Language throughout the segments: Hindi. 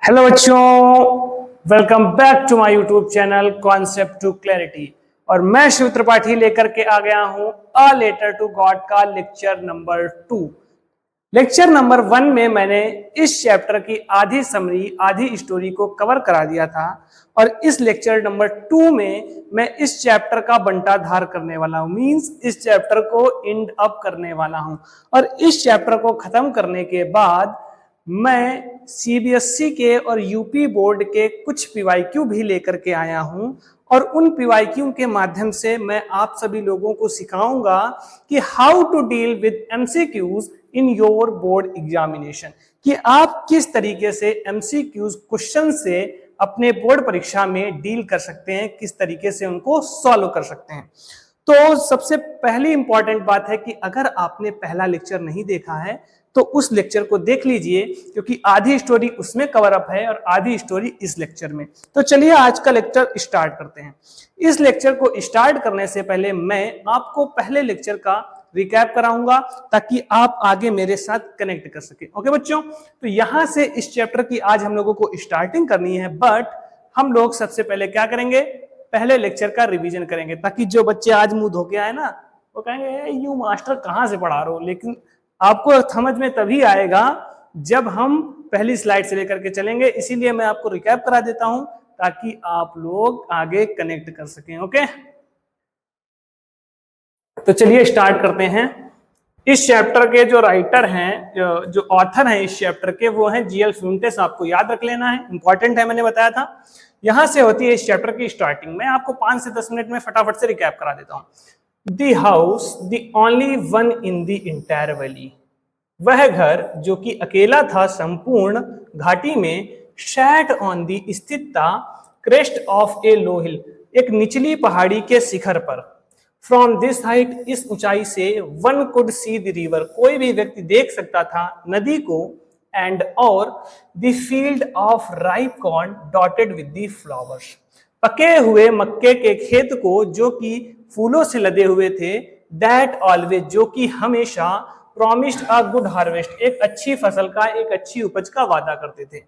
हेलो बच्चों, welcome back to my YouTube channel concept to clarity. और मैं शिव त्रिपाठी लेकर के आ गया हूं अ लेटर टू गॉड का लेक्चर नंबर 2। लेक्चर नंबर 1 में मैंने इस चैप्टर की आधी समरी, आधी स्टोरी को कवर करा दिया था और इस लेक्चर नंबर 2 में मैं इस चैप्टर का बंटाधार करने वाला हूं, मींस इस चैप्टर को एंड अप करने वाला हूं। और इस चैप्टर को खत्म करने के बाद मैं सीबीएसई के और यूपी बोर्ड के कुछ पीवाईक्यू भी लेकर के आया हूं और उन पीवाईक्यू के माध्यम से मैं आप सभी लोगों को सिखाऊंगा कि how to deal with MCQs in your board examination, कि आप किस तरीके से एमसीक्यूज क्वेश्चन से अपने बोर्ड परीक्षा में डील कर सकते हैं, किस तरीके से उनको सॉल्व कर सकते हैं। तो सबसे पहली इंपॉर्टेंट बात है कि अगर आपने पहला लेक्चर नहीं देखा है तो उस लेक्चर को देख लीजिए, क्योंकि आधी स्टोरी उसमें कवर अप है और आधी स्टोरी इस लेक्चर में। तो चलिए आज का लेक्चर स्टार्ट करते हैं। इस लेक्चर को स्टार्ट करने से पहले मैं आपको पहले लेक्चर का रिकैप कराऊंगा ताकि आप आगे मेरे साथ कनेक्ट कर सके। ओके बच्चों, तो यहां से इस चैप्टर की आज हम लोगों को स्टार्टिंग करनी है, बट हम लोग सबसे पहले क्या करेंगे, पहले लेक्चर का रिवीजन करेंगे, ताकि जो बच्चे आज मुंह धो के आए ना वो कहेंगे यू मास्टर कहाँ से पढ़ा रहे हो। लेकिन आपको समझ में तभी आएगा जब हम पहली स्लाइड से लेकर के चलेंगे, इसीलिए मैं आपको रिकैप करा देता हूं ताकि आप लोग आगे कनेक्ट कर सकें। ओके, तो चलिए स्टार्ट करते हैं। इस चैप्टर के जो राइटर हैं, जो ऑथर हैं इस चैप्टर के, वो हैं जीएल फ्यूंटेस। आपको याद रख लेना है, इंपॉर्टेंट है, मैंने बताया था। यहां से होती है इस चैप्टर की स्टार्टिंग। मैं आपको 5 से 10 मिनट में फटाफट से रिकैप करा देता हूं। The house the only one in the entire valley, वह घर जो कि अकेला था संपूर्ण घाटी में, सैट ऑन दी स्थित था क्रेस्ट ऑफ ए लो हिल, एक निचली पहाड़ी के शिखर पर। फ्रॉम दिस हाइट, इस ऊंचाई से, one could see the river, कोई भी व्यक्ति देख सकता था नदी को, एंड और the field of ripe corn dotted with the flowers, पके हुए मक्के के खेत को जो कि फूलों से लदे हुए थे, दैट ऑलवेज, जो कि हमेशा, प्रॉमिस्ड अ गुड हार्वेस्ट, एक अच्छी फसल का, एक अच्छी उपज का वादा करते थे।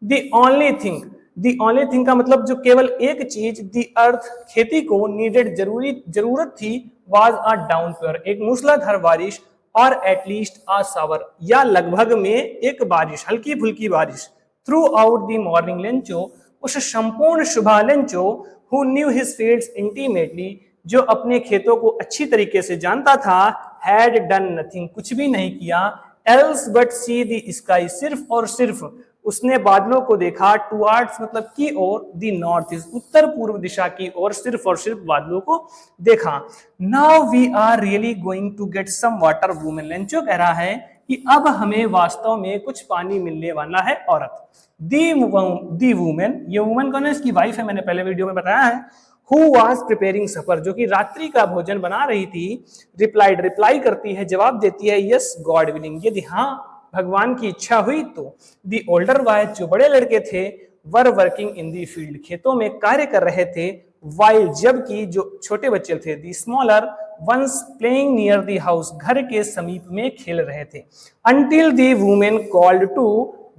The only thing, the only thing का मतलब जो केवल एक चीज, द अर्थ, खेती को, नीडेड, जरूरत थी, वाज अ डाउनपोर, एक मूसलाधार बारिश, और एटलीस्ट अ शावर, या लगभग में एक बारिश, हल्की फुल्की बारिश, through out the morning Lencho, उस संपूर्ण सुबह Lencho, who knew his fields intimately, जो अपने खेतों को अच्छी तरीके से जानता था, हैड डन नथिंग, कुछ भी नहीं किया, else but see the sky, सिर्फ और सिर्फ उसने बादलों को देखा, टुवार्ड्स मतलब की ओर, द नॉर्थ ईस्ट, उत्तर पूर्व दिशा की ओर, सिर्फ और सिर्फ बादलों को देखा। Now we are really going to get some water woman, Lencho कह रहा है कि अब हमें वास्तव में कुछ पानी मिलने वाला है। औरत, दी वुमेन, ये वुमेन कौन है, इसकी वाइफ है, मैंने पहले वीडियो में बताया है। Who was preparing supper, जो कि रात्रि का भोजन बना रही थी, रिप्लाइड, रिप्लाई करती है, जवाब देती है, यस गॉड विलिंग, यदि हाँ भगवान की इच्छा हुई तो। दी ओल्डर वाइफ, जो बड़े लड़के थे, were working in the field, खेतों में कार्य कर रहे थे, वाइल, जबकि जो छोटे बच्चे थे, the smaller ones playing near the house, घर के समीप में खेल रहे थे, until the woman called to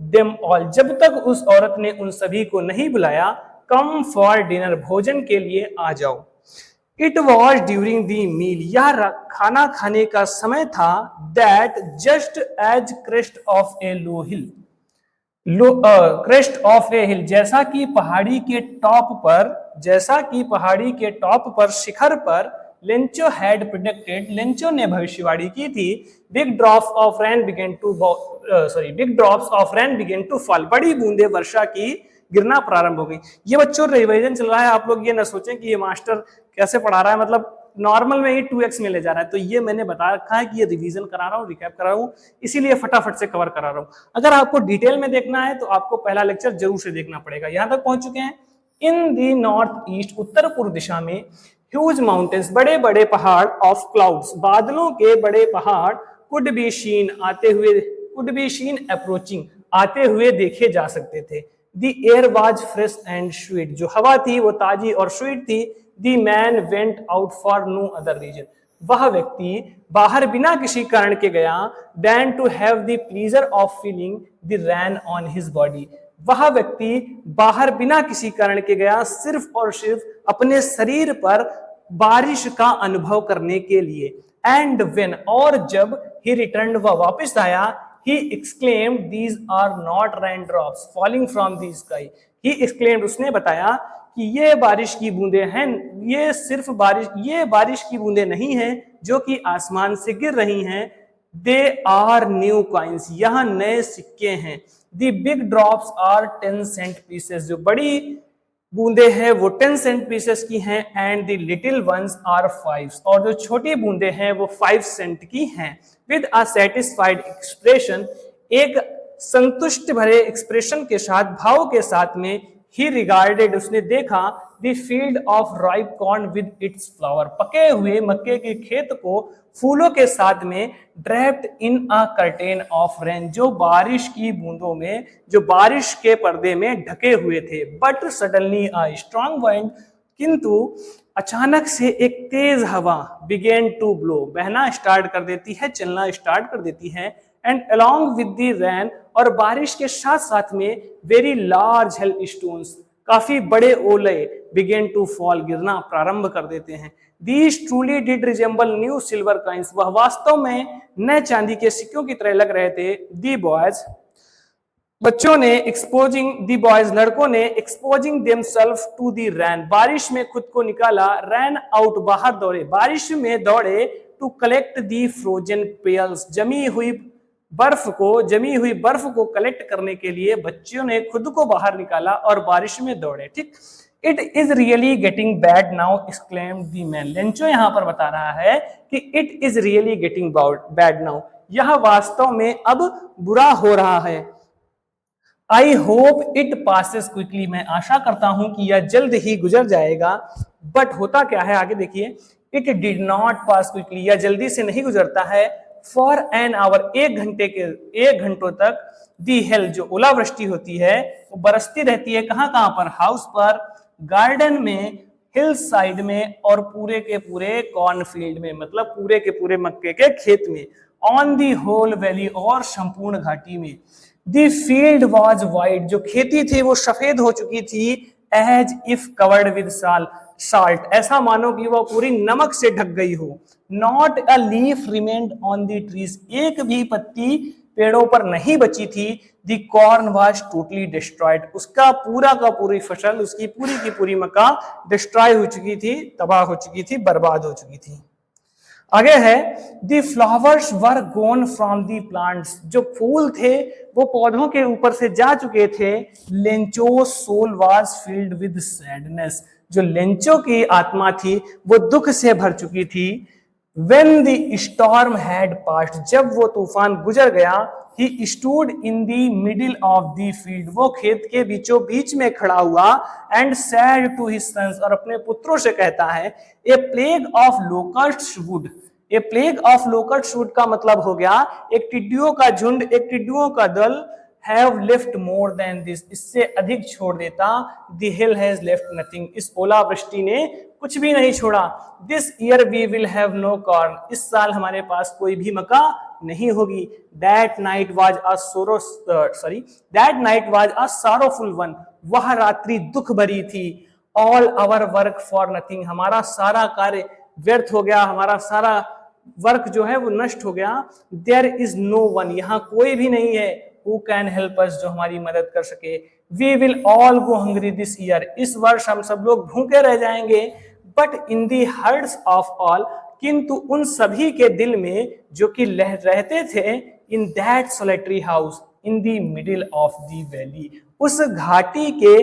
them all, जब तक उस औरत ने उन सभी को नहीं बुलाया, कम फॉर डिनर, भोजन के लिए आ जाओ। It was during the meal, यह खाना खाने का समय था, that just as crest of a low hill, crest of a hill, जैसा कि पहाड़ी के टॉप पर, जैसा कि पहाड़ी के टॉप पर, शिखर पर, लेंचो हैड प्रिडिक्टेड, लेंचो ने भविष्यवाणी की थी, big drops of rain began to big drops of rain began to fall, बड़ी बूंदे वर्षा की गिरना प्रारंभ हो गई। ये बच्चों रिवीजन चल रहा है, आप लोग ये ना सोचें कि ये मास्टर कैसे पढ़ा रहा है, मतलब नॉर्मल में ही 2x में ले जा रहा है। तो ये मैंने बता रखा है कि ये रिवीजन करा रहा हूँ, रिकैप करा रहा हूँ, इसीलिए फटाफट से कवर करा रहा हूँ। अगर आपको डिटेल में देखना है तो आपको पहला लेक्चर जरूर से देखना पड़ेगा। यहां तक पहुंच चुके हैं। इन दी नॉर्थ ईस्ट, उत्तर पूर्व दिशा में, ह्यूज माउंटेन्स, बड़े बड़े पहाड़, ऑफ क्लाउड्स, बादलों के बड़े पहाड़, कुड बी शीन, आते हुए, कुड बी शीन अप्रोचिंग, आते हुए देखे जा सकते थे। The air was fresh and sweet, जो हवा थी वो ताजी और स्वीट थी। The man went out for no other reason, वह व्यक्ति बाहर बिना किसी कारण के गया, than to have the pleasure of feeling the rain on his body, वह व्यक्ति बाहर बिना किसी कारण के गया, सिर्फ और सिर्फ अपने शरीर पर बारिश का अनुभव करने के लिए। एंड व्हेन, और जब ही रिटर्न, वह वापस आया, he exclaimed, these are not raindrops falling from the sky। he exclaimed, उसने बताया कि ये बारिश की बूंदें हैं, ये सिर्फ ये बारिश की बूंदें नहीं हैं जो कि आसमान से गिर रही हैं। दे आर न्यू कॉइन्स, यहाँ नए सिक्के हैं। The big drops are 10 cent pieces, जो बड़ी बूंदे हैं वो 10 सेंट पीसेस की हैं। And the little ones are 5, और जो छोटी बूंदे हैं वो 5 सेंट की हैं। विद अ सेटिस्फाइड एक्सप्रेशन, एक संतुष्ट भरे एक्सप्रेशन के साथ, भाव के साथ में, ही रिगार्डेड, उसने देखा, the field of ripe corn with its flower, पके हुए मक्के के खेत को फूलों के साथ में, draped in a curtain of rain, जो बारिश की बूंदों में, जो बारिश के पर्दे में ढके हुए थे। But suddenly a strong wind, किंतु अचानक से एक तेज हवा, बिगेन टू ब्लो, बहना स्टार्ट कर देती है, चलना स्टार्ट कर देती है। And along with the rain, और बारिश के साथ साथ में, वेरी लार्ज हेल स्टोन्स, काफी बड़े ओले, बिगेन टू फॉल, गिरना प्रारंभ कर देते हैं। These truly did resemble new silver coins, वह वास्तव में नए चांदी के सिक्कों की तरह लग रहे थे। The boys, बच्चों ने, एक्सपोजिंग दी बॉयज, लड़कों ने, एक्सपोजिंग देमसेल्फ टू दी रैन, बारिश में खुद को निकाला, रैन आउट, बाहर दौड़े, बारिश में दौड़े, टू कलेक्ट दी फ्रोजन पेयल्स, जमी हुई बर्फ को कलेक्ट करने के लिए बच्चों ने खुद को बाहर निकाला और बारिश में दौड़े। ठीक, it is really getting bad now, exclaimed the man, Lencho यहां पर बता रहा है कि it is really getting bad now, यह वास्तव में अब बुरा हो रहा है। I hope it passes quickly, मैं आशा करता हूं कि यह जल्द ही गुजर जाएगा। बट होता क्या है, आगे देखिए, it did not pass quickly, यह जल्दी से नहीं गुजरता है। फॉर एन आवर, एक घंटों तक, दी हेल, जो ओलावृष्टि होती है वो बरसती रहती है, कहां कहां पर, हाउस पर, गार्डन में, हिल साइड में, और पूरे के पूरे कॉर्नफील्ड में, मतलब पूरे के पूरे मक्के के खेत में, ऑन दी होल वैली, और संपूर्ण घाटी में। दी फील्ड वॉज वाइट, जो खेती थी वो सफेद हो चुकी थी, as if covered with salt, ऐसा मानो कि वह पूरी नमक से ढक गई हो। Not a leaf remained on the trees, एक भी पत्ती पेड़ों पर नहीं बची थी। दी कॉर्न वॉज टोटली डिस्ट्रॉयड, उसका पूरा का पूरी फसल, उसकी पूरी की पूरी मक्का डिस्ट्रॉय हो चुकी थी, तबाह हो चुकी थी, बर्बाद हो चुकी थी। आगे है, the flowers were gone from the plants, जो फूल थे वो पौधों के ऊपर से जा चुके थे। Lencho soul was filled with sadness, जो लेंचो की आत्मा थी वो दुख से भर चुकी थी। When the storm had passed, जब वो तूफान गुजर गया, he stood in the middle of the field, वो खेत के बीचों बीच में खड़ा हुआ। And said to his sons, और अपने पुत्रों से कहता है, a plague of locusts would, a plague of locust would का मतलब हो गया एक टिड्डियों का झुंड, एक टिड्डियों का दल, have left more than this, इससे अधिक छोड़ देता। The hail has left nothing, इस ओलावृष्टि ने कुछ भी नहीं छोड़ा। This year we will have no corn, इस साल हमारे पास कोई भी मक्का नहीं होगी। That night was a sorrowful one, वह रात्रि दुख भरी थी। All our work for nothing, हमारा सारा कार्य व्यर्थ हो गया, हमारा सारा वर्क जो है वो नष्ट हो गया। देयर इज नो वन, यहाँ कोई भी नहीं है, हु कैन हेल्प अस, जो हमारी मदद कर सके। We will all go hungry this year, इस वर्ष हम सब लोग भूखे रह जाएंगे। But in the hearts of all, किंतु उन सभी के दिल में जो कि रहते थे, in that solitary house in the middle of the valley, उस घाटी के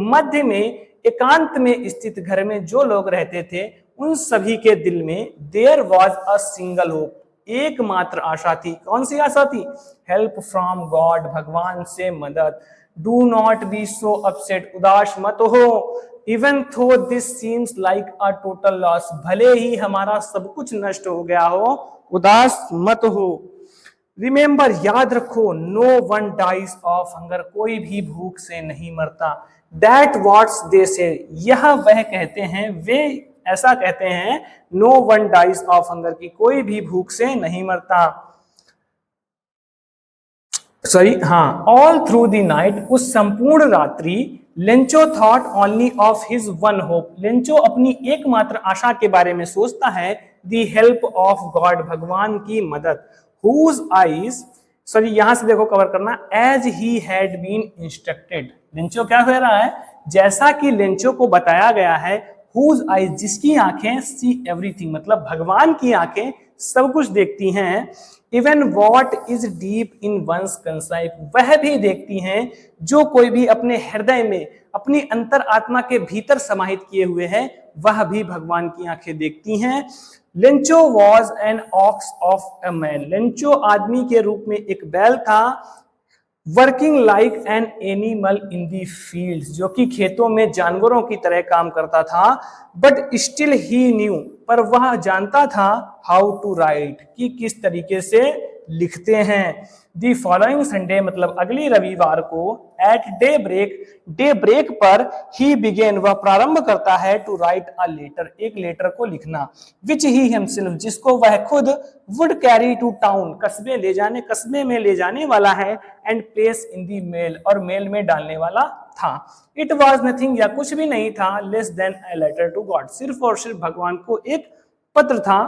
मध्य में, एकांत में स्थित घर में जो लोग रहते थे, उन सभी के दिल में there was a single hope, एकमात्र आशा थी। कौन सी आशा थी? हेल्प फ्रॉम गॉड, भगवान से मदद। Do not be so upset, उदास मत हो। इवन थो this seems like a total loss, भले ही हमारा सब कुछ नष्ट हो गया हो, उदास मत हो। रिमेंबर, याद रखो, no one dies of hunger, कोई भी भूख से नहीं मरता। दैट व्हाट्स दे से, यह वह कहते हैं, वे ऐसा कहते हैं, no one dies of hunger, की कोई भी भूख से नहीं मरता। सॉरी हाँ, ऑल थ्रू द नाइट, उस संपूर्ण रात्रि, Lencho thought only of his one hope, Lencho अपनी एकमात्र आशा के बारे में सोचता है, द हेल्प ऑफ गॉड, भगवान की मदद, हुज आईज, सॉरी यहां से देखो कवर करना, as he had been instructed, Lencho क्या कह रहा है, जैसा कि लेंचो को बताया गया है, हुज आईज, जिसकी आंखें, सी एवरीथिंग, मतलब भगवान की आंखें सब कुछ देखती हैं, even what is deep in one's conscience, वह भी देखती हैं जो कोई भी अपने हृदय में, अपनी अंतर आत्मा के भीतर समाहित किए हुए है, वह भी भगवान की आंखें देखती हैं। Lencho was an ox of a man, Lencho आदमी के रूप में एक बैल था, working like an animal in the field, जो कि खेतों में जानवरों की तरह काम करता था, बट स्टिल ही न्यू, पर वह जानता था, हाउ टू राइट, कि किस तरीके से लिखते हैं। दी फॉलोइंग संडे, मतलब अगली रविवार को, एट डे ब्रेक पर, ही बिगेन, वह प्रारंभ करता है, टू राइट अ लेटर, एक लेटर को लिखना, विच ही हिमसेल्फ, जिसको वह खुद, वुड कैरी टू टाउन, कस्बे में ले जाने वाला है, and place in the mail, और मेल में डालने वाला था। इट वॉज नथिंग, या कुछ भी नहीं था, less than a letter to God, सिर्फ और सिर्फ भगवान को एक पत्र था।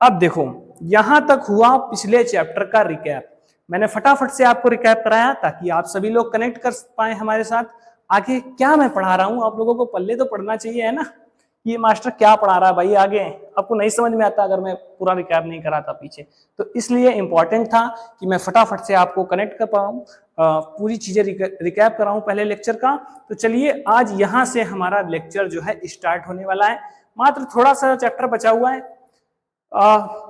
अब देखो यहां तक हुआ पिछले चैप्टर का रिकैप, मैंने फटाफट से आपको रिकैप कराया ताकि आप सभी लोग कनेक्ट कर पाए हमारे साथ। आगे क्या मैं पढ़ा रहा हूं, आप लोगों को पल्ले तो पढ़ना चाहिए, है ना, ये मास्टर क्या पढ़ा रहा है भाई, आगे आपको नहीं समझ में आता अगर मैं पूरा रिकैप नहीं कराता पीछे, तो इसलिए इंपॉर्टेंट था कि मैं फटाफट से आपको कनेक्ट कर पाऊं, पूरी चीजें रिकैप कराऊं पहले लेक्चर का। तो चलिए आज यहां से हमारा लेक्चर जो है स्टार्ट होने वाला है, मात्र थोड़ा सा चैप्टर बचा हुआ है,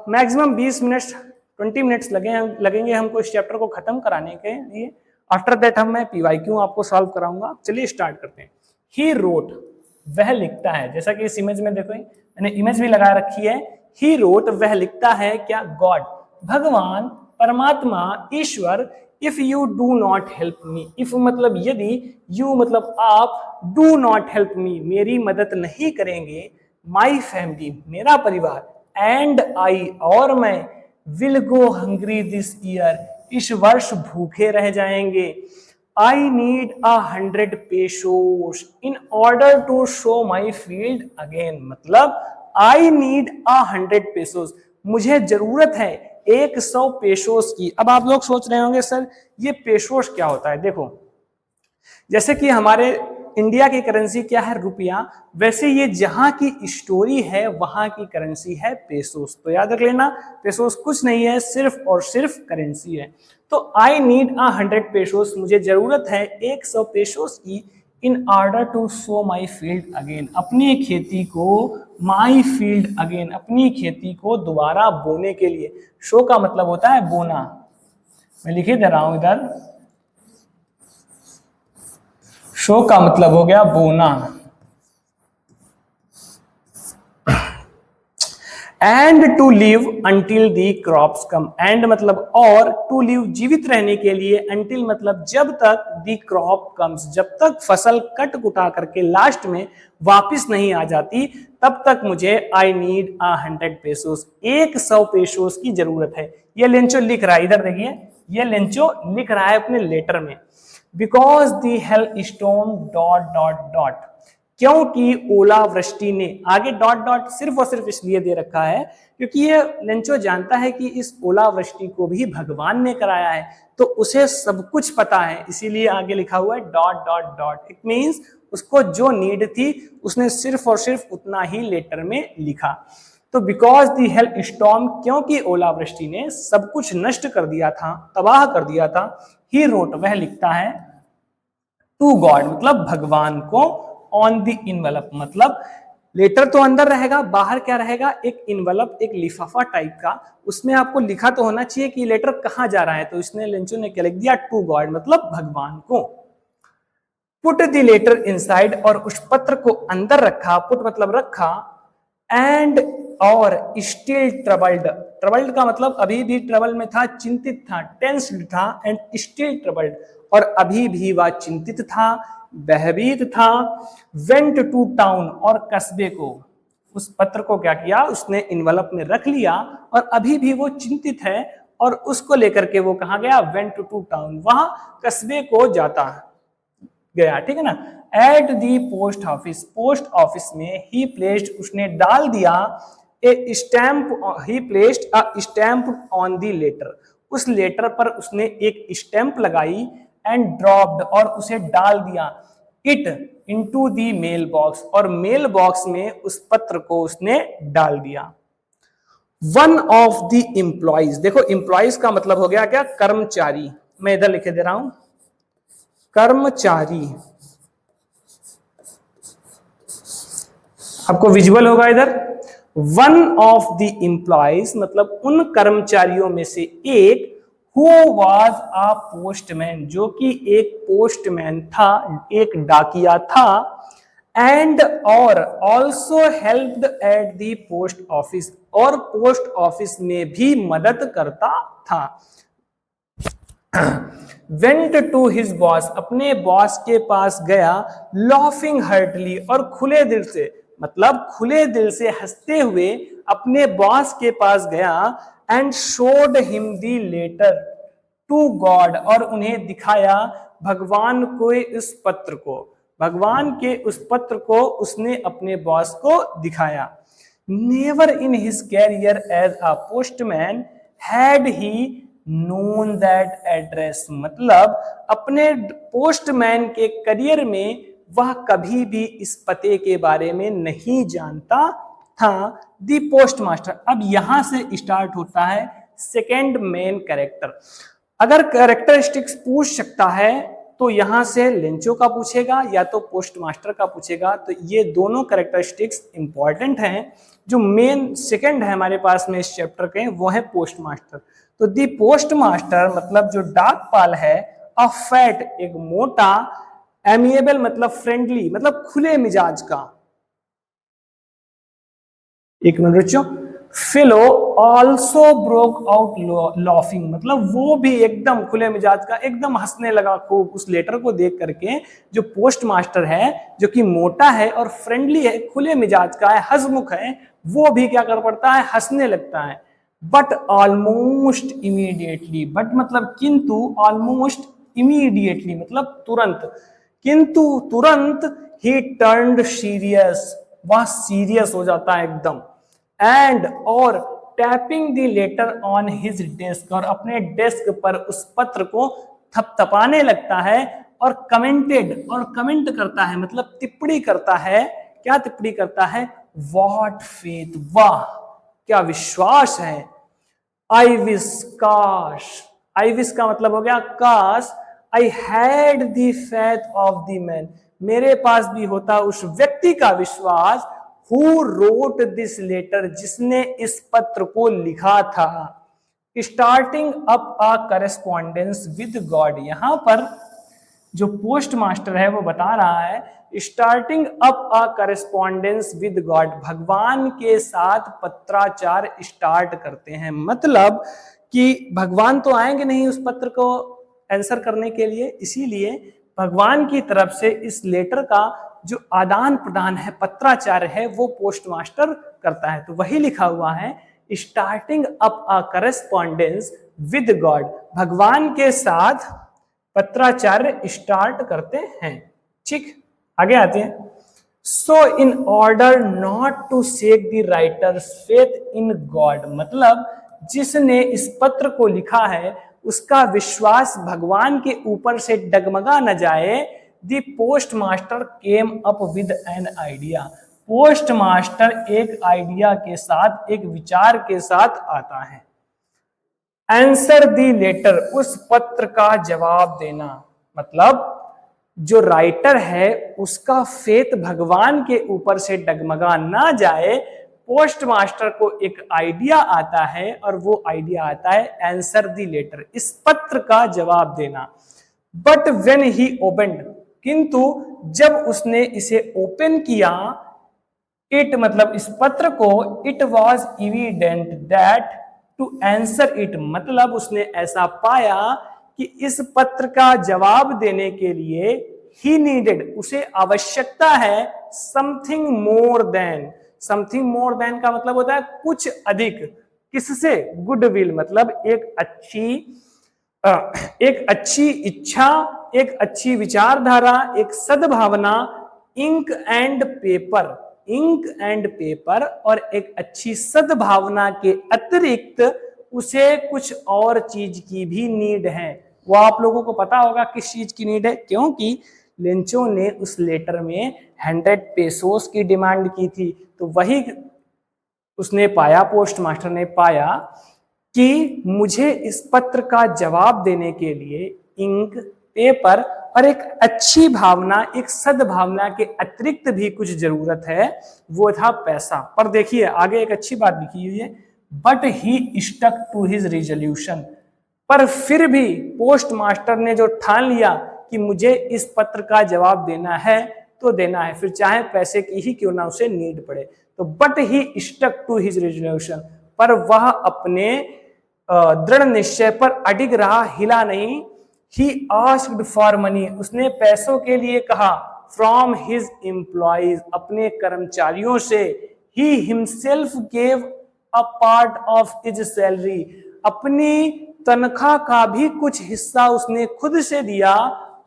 मैक्सिमम 20 मिनट्स 20 मिनट्स लगेंगे हमको इस चैप्टर को खत्म कराने के लिए। आफ्टर दैट मैं PYQ आपको सॉल्व कराऊंगा। चलिए स्टार्ट करते हैं। ही रोट, वह लिखता है, जैसा कि इस इमेज में देखो, मैंने इमेज भी लगा रखी है। ही रोट, वह लिखता है क्या, गॉड, भगवान, परमात्मा, ईश्वर, if you do not help me, if मतलब यदि, यू मतलब आप, डू नॉट हेल्प मी, मेरी मदद नहीं करेंगे, माई फैमिली, मेरा परिवार, एंड आई, और मैं, will go hungry this year, इस वर्ष भूखे रह जाएंगे। I need 100 pesos in order to sow my field again, मतलब आई नीड 100 पेसोस, मुझे जरूरत है 100 पेसोस की। अब आप लोग सोच रहे होंगे सर ये पेसोस क्या होता है, देखो जैसे कि हमारे इंडिया की करेंसी क्या है, रुपया, वैसे ये जहां की स्टोरी है वहां की करेंसी है पेसोस। तो याद रख लेना, पेसोस कुछ नहीं है, सिर्फ और सिर्फ करेंसी है। तो आई नीड 100 पेसोस, मुझे जरूरत है 100 पेसोस की, in order to sow my field again, अपनी खेती को, माई फील्ड अगेन, अपनी खेती को दोबारा बोने के लिए। शो का मतलब होता है बोना, मैं लिखे दे रहा हूं इधर, शो का मतलब हो गया बोना। And to live until the crops come, and मतलब और, टू लिव जीवित रहने के लिए, अंटिल मतलब जब तक, दी क्रॉप कम्स जब तक फसल कट कुटा करके लास्ट में वापिस नहीं आ जाती, तब तक मुझे आई नीड 100 पेसोस, 100 पेसोस की जरूरत है। ये लेंचो लिख रहा है, इधर देखिए ये लेंचो लिख रहा है अपने लेटर में, because the hello stone dot dot dot, क्योंकि ओलावृष्टि ने, आगे डॉट डॉट सिर्फ और सिर्फ इसलिए दे रखा है क्योंकि ये लेंचो जानता है कि इस ओलावृष्टि को भी भगवान ने कराया है, तो उसे सब कुछ पता है, इसीलिए आगे लिखा हुआ है dot dot dot. It means उसको जो नीड थी उसने सिर्फ और सिर्फ उतना ही लेटर में लिखा। तो बिकॉज दी हेल स्टॉर्म, क्योंकि ओलावृष्टि ने सब कुछ नष्ट कर दिया था, तबाह कर दिया था, ही रोट, वह लिखता है, टू गॉड मतलब भगवान को, ऑन द इनवेलप मतलब लेटर तो अंदर रहेगा, बाहर क्या रहेगा, एक इनवेलप, एक लिफाफा टाइप का, उसमें आपको लिखा तो होना चाहिए कि लेटर कहां जा रहा है, तो इसने लेंचो ने क्या लिख दिया, टू गॉड मतलब भगवान को। पुट द लेटर इनसाइड, और उस पत्र को अंदर रखा, पुट मतलब रखा, एंड और स्टिल ट्रबल्ड, ट्रबल्ड का मतलब अभी भी ट्रबल में था, चिंतित था, टेंस्ड था, एंड स्टिल ट्रबल्ड और अभी भी वह चिंतित था, भयभीत था, वेंट टू टाउन और कस्बे को, उस पत्र को क्या किया उसने इनवेलप में रख लिया और अभी भी वो चिंतित है और उसको लेकर के वो कहाँ गया, वेंट टू टाउन, वहां कस्बे को जाता गया, ठीक है ना। At the post office, post office में ही प्लेस्ड, उसने डाल दिया, a stamp, he placed a stamp on the letter, उस लेटर पर उसने एक स्टैंप लगाई, एंड ड्रॉप्ड, और उसे डाल दिया, it into the mail box, और मेल बॉक्स में उस पत्र को उसने डाल दिया। वन ऑफ द एम्प्लॉइज, देखो एम्प्लॉइज का मतलब हो गया क्या, कर्मचारी, मैं इधर लिखे दे रहा हूं कर्मचारी, आपको विजुअल होगा इधर। वन ऑफ द एम्प्लॉइज मतलब उन कर्मचारियों में से एक, हु वाज अ पोस्टमैन, जो कि एक पोस्टमैन था, एक डाकिया था, एंड और also helped at the post office, और पोस्ट ऑफिस में भी मदद करता था। वेंट टू हिज बॉस, अपने बॉस के पास गया, लॉफिंग हार्टली, और खुले दिल से, मतलब खुले दिल से हंसते हुए अपने बॉस के पास गया, and showed him the letter to God, और उन्हें दिखाया भगवान को उस पत्र को, भगवान के उस पत्र को उसने अपने बॉस को दिखाया। Never in his career as a postman had he known that address, मतलब अपने पोस्टमैन के करियर में वह कभी भी इस पते के बारे में नहीं जानता था। दी पोस्ट मास्टर, अब यहां से स्टार्ट होता है सेकेंड मेन कैरेक्टर। अगर कैरेक्टरिस्टिक्स पूछ सकता है तो यहां से लेंचो का पूछेगा या तो पोस्ट मास्टर का पूछेगा, तो ये दोनों कैरेक्टरिस्टिक्स इंपॉर्टेंट हैं। जो मेन सेकंड है हमारे पास में इस चैप्टर के, वो है पोस्ट मास्टर। तो दी पोस्ट मास्टर मतलब जो डाकपाल है, अ फैट एक मोटा, एमिएबल मतलब फ्रेंडली मतलब खुले मिजाज का, एक मिनट रुको, fellow also broke out laughing मतलब वो भी एकदम खुले मिजाज का, एकदम हंसने लगा खूब उस लेटर को देख करके। जो पोस्ट मास्टर है जो कि मोटा है और फ्रेंडली है, खुले मिजाज का है, हंसमुख है, वो भी क्या कर पड़ता है, हंसने लगता है। बट ऑलमोस्ट इमीडिएटली, बट मतलब किंतु, ऑलमोस्ट इमीडिएटली मतलब तुरंत, किंतु तुरंत ही टर्न्ड सीरियस, वह सीरियस हो जाता है एकदम। एंड और tapping the later on his desk, और अपने डेस्क पर उस पत्र को थपथपाने लगता है, और कमेंटेड, और कमेंट करता है मतलब टिप्पणी करता है। क्या टिप्पणी करता है, व्हाट फेथ, वाह क्या विश्वास है। आई विश, काश, आई विश का मतलब हो गया काश, I had the faith of the man, मेरे पास भी होता उस व्यक्ति का विश्वास, हु रोट दिस लेटर, जिसने इस पत्र को लिखा था। Starting up a correspondence with God, यहां पर जो पोस्ट मास्टर है वो बता रहा है starting up a correspondence with God, भगवान के साथ पत्राचार स्टार्ट करते हैं। मतलब कि भगवान तो आएंगे नहीं उस पत्र को आंसर करने के लिए, इसीलिए भगवान की तरफ से इस लेटर का जो आदान प्रदान है, पत्राचार है, वो पोस्ट मास्टर करता है। तो वही लिखा हुआ है starting up a correspondence with God, भगवान के साथ पत्राचार स्टार्ट करते हैं। ठीक, आगे आते हैं। So in order not to shake the writer's faith in God, मतलब जिसने इस पत्र को लिखा है उसका विश्वास भगवान के ऊपर से डगमगा न जाए, the post master came up with an idea, post master एक आइडिया के साथ, एक विचार के साथ आता है। आंसर दी लेटर, उस पत्र का जवाब देना, मतलब जो राइटर है उसका फेथ भगवान के ऊपर से डगमगा ना जाए, पोस्ट मास्टर को एक आइडिया आता है और वो आइडिया आता है आंसर दी लेटर, इस पत्र का जवाब देना। बट व्हेन ही ओपनड, किंतु जब उसने इसे ओपन किया, इट मतलब इस पत्र को, it was evident that to answer it, मतलब उसने ऐसा पाया कि इस पत्र का जवाब देने के लिए ही नीडेड, उसे आवश्यकता है something more than, something more than का मतलब होता है कुछ अधिक, किससे? गुडविल मतलब एक अच्छी इच्छा, एक अच्छी विचारधारा, एक सद्भावना, इंक एंड पेपर और एक अच्छी सद्भावना के अतिरिक्त उसे कुछ और चीज की भी नीड है। वो आप लोगों को पता होगा किस चीज की नीड है, क्योंकि लेंचो ने उस लेटर में 100 पेसोस की डिमांड की थी। तो वही उसने पाया, पोस्ट मास्टर ने पाया कि मुझे इस पत्र का जवाब देने के लिए इंक, पेपर और एक अच्छी भावना, एक सद्भावना के अतिरिक्त भी कुछ जरूरत है, वो था पैसा। पर देखिए आगे एक अच्छी बात लिखी हुई है, but he stuck to his resolution. पर फिर भी पोस्ट मास्टर ने जो ठान लिया कि मुझे इस पत्र का जवाब देना है तो देना है, फिर चाहे पैसे की ही क्यों ना उसे नीड पड़े। तो but he stuck to his resolution, पर वह अपने दृढ़ निश्चय पर अडिग रहा, हिला नहीं। ही आस्क्ड फॉर मनी, उसने पैसों के लिए कहा। फ्रॉम हिज एम्प्लॉइज, अपने कर्मचारियों से। He himself gave a part of his salary, अपनी तनख्वाह का भी कुछ हिस्सा उसने खुद से दिया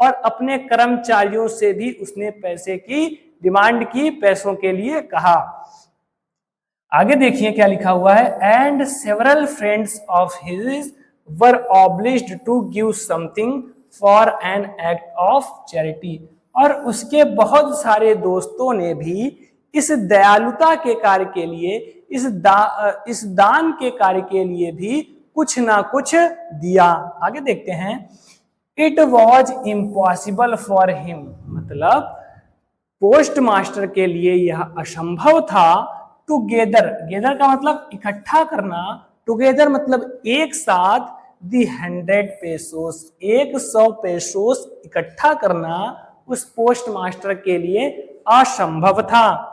और अपने कर्मचारियों से भी उसने पैसे की डिमांड की, पैसों के लिए कहा। आगे देखिए क्या लिखा हुआ है, and several friends of his were obliged to give something for an act of charity, और उसके बहुत सारे दोस्तों ने भी इस दयालुता के कार्य के लिए, इस दान के कार्य के लिए भी कुछ ना कुछ दिया। आगे देखते हैं, it was impossible for him, मतलब पोस्ट मास्टर के लिए यह असंभव था। टुगेदर, गेदर का मतलब इकट्ठा करना, टुगेदर मतलब एक साथ, दी 100 पेसोस, 100 पेसोस इकट्ठा करना उस पोस्ट मास्टर के लिए असंभव था।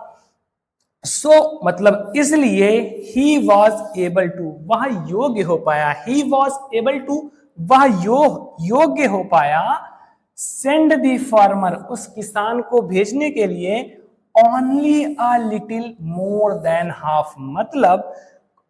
सो मतलब इसलिए ही वॉज एबल टू, वह योग्य हो पाया, ही वॉज एबल टू, वह योग्य हो पाया, सेंड दी फार्मर, उस किसान को भेजने के लिए, only a little more than half, मतलब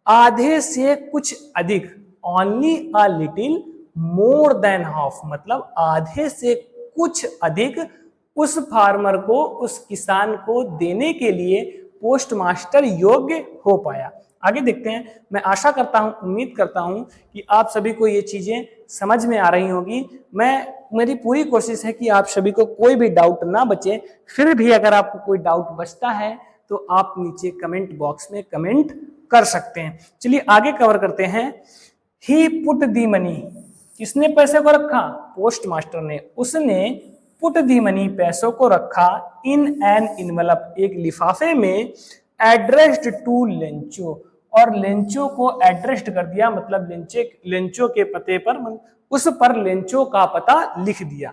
आधे से कुछ अधिक, only a little more than half मतलब आधे से कुछ अधिक उस फार्मर को, उस किसान को देने के लिए पोस्ट मास्टर योग्य हो पाया। आगे देखते हैं। मैं आशा करता हूं, उम्मीद करता हूं कि आप सभी को ये चीजें समझ में आ रही होगी। मेरी पूरी कोशिश है कि आप सभी को कोई भी डाउट ना बचे। फिर भी अगर आपको कोई डाउट बचता है तो आप नीचे कमेंट बॉक्स में कमेंट कर सकते हैं। चलिए आगे कवर करते हैं। ही पुट दी मनी, किसने पैसे को रखा? पोस्ट मास्टर ने। उसने पुट दी मनी, पैसों को रखा, इन एन इनवलप, एक लिफाफे में, एड्रेस्ड टू लेंचो, और लेंचो को एड्रेस्ड कर दिया, मतलब लेंचो के पते पर, उस पर लेंचो का पता लिख दिया।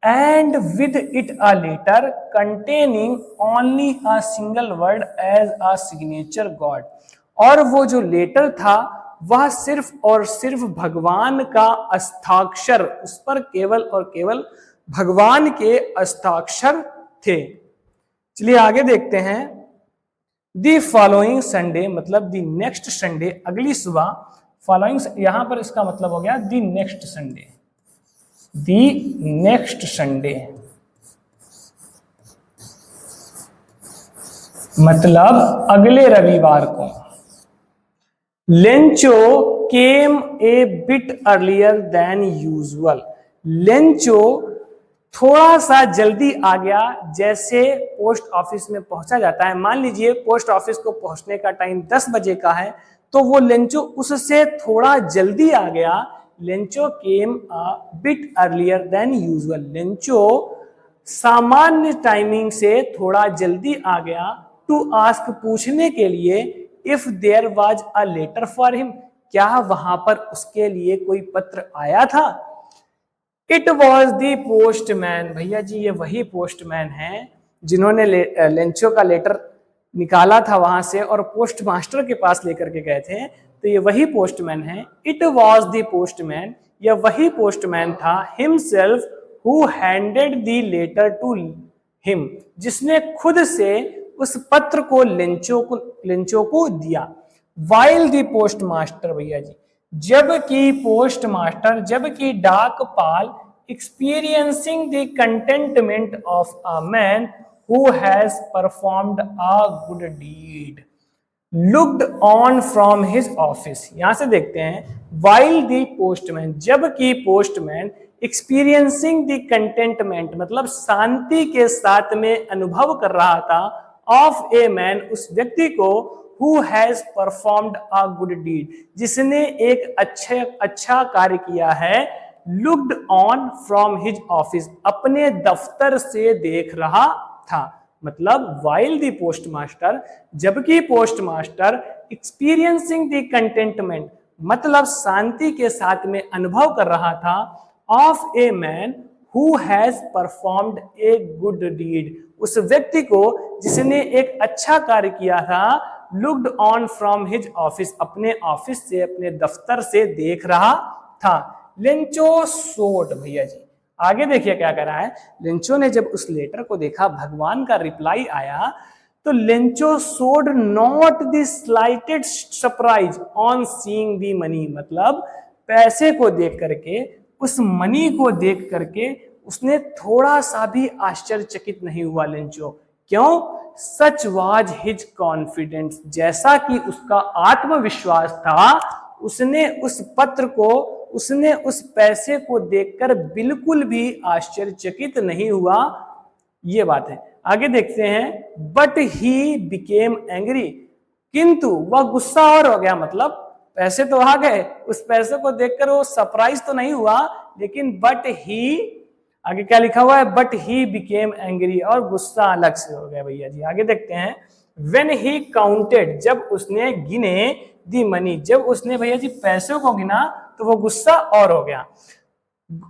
And with it a letter containing only a single word as a signature God, और वो जो लेटर था वह सिर्फ और सिर्फ भगवान का हस्ताक्षर, उस पर केवल और केवल भगवान के हस्ताक्षर थे। चलिए आगे देखते हैं। दी फॉलोइंग संडे मतलब दी नेक्स्ट संडे, अगली सुबह। फॉलोइंग यहां पर इसका मतलब हो गया दी नेक्स्ट संडे, दी नेक्स्ट संडे मतलब अगले रविवार को। लेंचो केम ए bit earlier than usual, Lencho थोड़ा सा जल्दी आ गया। जैसे पोस्ट ऑफिस में पहुंचा जाता है, मान लीजिए पोस्ट ऑफिस को पहुंचने का टाइम 10 बजे का है, तो वो लेंचो उससे थोड़ा जल्दी आ गया। Lencho came a bit earlier than usual, Lencho सामान्य टाइमिंग से थोड़ा जल्दी आ गया। टू आस्क, पूछने के लिए, if there was a letter for him, क्या वहां पर उसके लिए कोई पत्र आया था। इट वॉज दी पोस्टमैन, भैया जी ये वही पोस्टमैन है जिन्होंने लेंचो का लेटर निकाला था वहां से और पोस्ट मास्टर के पास लेकर के गए थे, तो ये वही पोस्टमैन है। इट वॉज दी पोस्टमैन, यह वही पोस्टमैन था, himself who handed the letter to him, जिसने खुद से उस पत्र को लेंचो को दिया। वाइल द पोस्ट मास्टर, भैया जी, जबकि पोस्ट मास्टर, जबकि डाकपाल experiencing the contentment of a man who has performed a good deed looked on from his office। यहां से देखते हैं while the postman, जबकि पोस्टमैन experiencing the contentment मतलब शांति के साथ में अनुभव कर रहा था of a man, उस व्यक्ति को who has performed a good deed, जिसने एक अच्छा कार्य किया है, looked on from his office, अपने दफ्तर से देख रहा था। मतलब while the postmaster, जबकि पोस्टमास्टर experiencing the contentment मतलब शांति के साथ में अनुभव कर रहा था of a man who has performed a good deed, उस व्यक्ति को जिसने एक अच्छा कार्य किया था, looked on from his office, अपने ऑफिस से, अपने दफ्तर से देख रहा था। लेंचो सोड, भैया जी आगे देखिए क्या कह रहा है। लेंचो ने जब उस लेटर को देखा, भगवान का रिप्लाई आया, तो Lencho showed not the slightest surprise on seeing the money, मतलब पैसे को देख करके, उस मनी को देख करके उसने थोड़ा सा भी आश्चर्यचकित नहीं हुआ लेंचो। क्यों? सच वाज हिज कॉन्फिडेंस, जैसा कि उसका आत्मविश्वास था, उसने उस पत्र को, उसने उस पैसे को देखकर बिल्कुल भी आश्चर्यचकित नहीं हुआ। ये बात है। आगे देखते हैं, बट ही बिकेम एंग्री, किंतु वह गुस्सा और हो गया। मतलब पैसे तो आ गए, उस पैसे को देखकर वो सरप्राइज तो नहीं हुआ, लेकिन बट ही, आगे क्या लिखा हुआ है, बट ही बिकेम एंग्री, और गुस्सा अलग से हो गया। भैया जी आगे देखते हैं, व्हेन ही काउंटेड, जब उसने गिने, दी मनी, जब उसने भैया जी पैसों को गिना, तो वो गुस्सा और हो गया,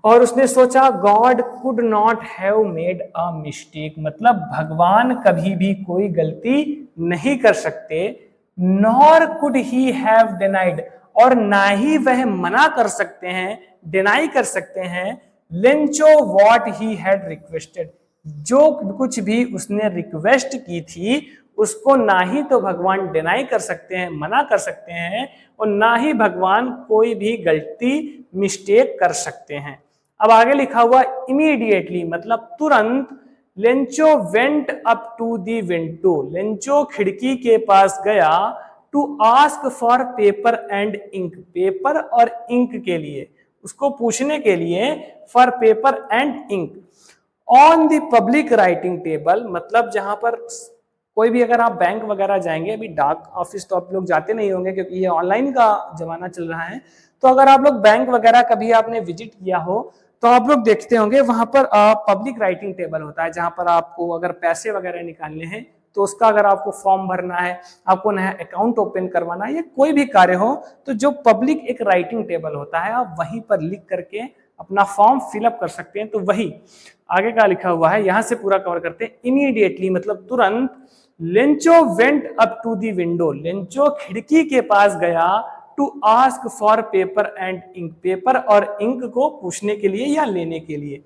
और उसने सोचा God could not have made a mistake, मतलब भगवान कभी भी कोई गलती नहीं कर सकते, nor could he have denied, और ना ही वह मना कर सकते हैं, डिनाई कर सकते हैं, Lencho what he had requested, जो कुछ भी उसने रिक्वेस्ट की थी उसको ना ही तो भगवान डिनाई कर सकते हैं, मना कर सकते हैं, और ना ही भगवान कोई भी गलती, मिस्टेक कर सकते हैं। अब आगे लिखा हुआ इमीडिएटली, मतलब तुरंत, Lencho went up to the window, Lencho खिड़की के पास गया, to ask for paper and ink, paper और इंक के लिए, उसको पूछने के लिए, for paper and ink, on the public writing table, मतलब जहां पर कोई भी, अगर आप बैंक वगैरह जाएंगे, अभी डाक ऑफिस तो आप लोग जाते नहीं होंगे क्योंकि ये ऑनलाइन का जमाना चल रहा है, तो अगर आप लोग बैंक वगैरह कभी आपने विजिट किया हो तो आप लोग देखते होंगे वहां पर पब्लिक राइटिंग टेबल होता है, जहां पर आपको अगर पैसे वगैरह निकालने हैं तो उसका, अगर आपको फॉर्म भरना है, आपको नया अकाउंट ओपन करवाना है, या कोई भी कार्य हो, तो जो पब्लिक एक राइटिंग टेबल होता है, आप वहीं पर लिख करके अपना फॉर्म फिलअप कर सकते हैं। तो वही आगे का लिखा हुआ है, यहां से पूरा कवर करते हैं। इमीडिएटली मतलब तुरंत, Lencho went up to the window, Lencho खिड़की के पास गया, to ask for paper and ink, paper और इंक को पूछने के लिए या लेने के लिए,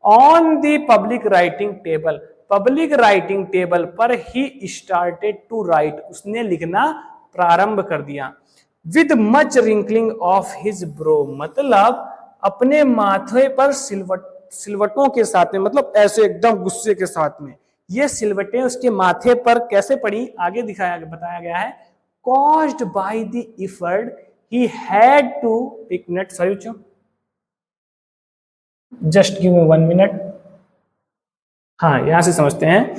on the public writing table, public writing table पर ही स्टार्टेड टू राइट, उसने लिखना प्रारंभ कर दिया, with much wrinkling of his bro, मतलब अपने माथे पर सिलवटों के साथ में, मतलब ऐसे एकदम गुस्से के साथ में, ये सिलवटें उसके माथे पर कैसे पड़ी, आगे बताया गया है, caused by the effort he had to, एक मिनट सॉरी बच्चों, जस्ट गिव मी 1 मिनट। हाँ यहां से समझते हैं,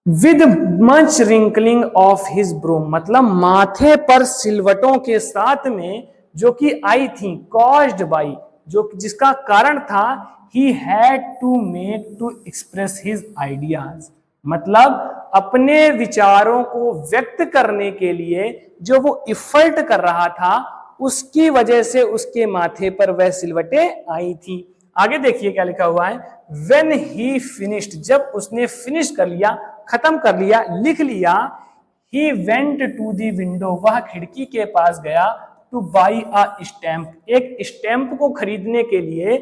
with much wrinkling of his bro, मतलब माथे पर सिलवटों के साथ में जो कि आई थी, caused by, जो जिसका कारण था, he had to make to express his ideas, मतलब अपने विचारों को व्यक्त करने के लिए जो वो इफर्ट कर रहा था, उसकी वजह से उसके माथे पर वह सिलवटें आई थी। आगे देखिए क्या लिखा हुआ है, when he finished, जब उसने फिनिश कर लिया, खत्म कर लिया, लिख लिया, he went to the window, वह खिड़की के पास गया, to buy a stamp, एक स्टैंप को खरीदने के लिए,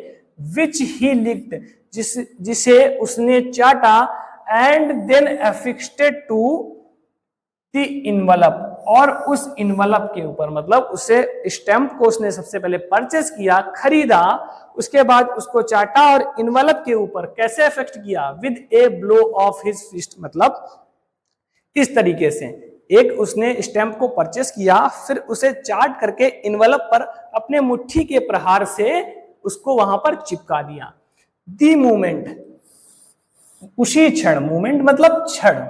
which he licked, जिसे उसने चाटा, and then affixed to the envelope, और उस इनवलप के ऊपर मतलब उसे स्टैम्प को उसने सबसे पहले परचेस किया, खरीदा, उसके बाद उसको चाटा और इनवलप के ऊपर कैसे इफेक्ट किया, with a blow of his fist, मतलब इस तरीके से एक उसने स्टैम्प को परचेस किया, फिर उसे चाट करके इनवलप पर अपने मुट्ठी के प्रहार से उसको वहां पर चिपका दिया। दी मूवमेंट, उसी क्षण, मूवमेंट मतलब क्षण,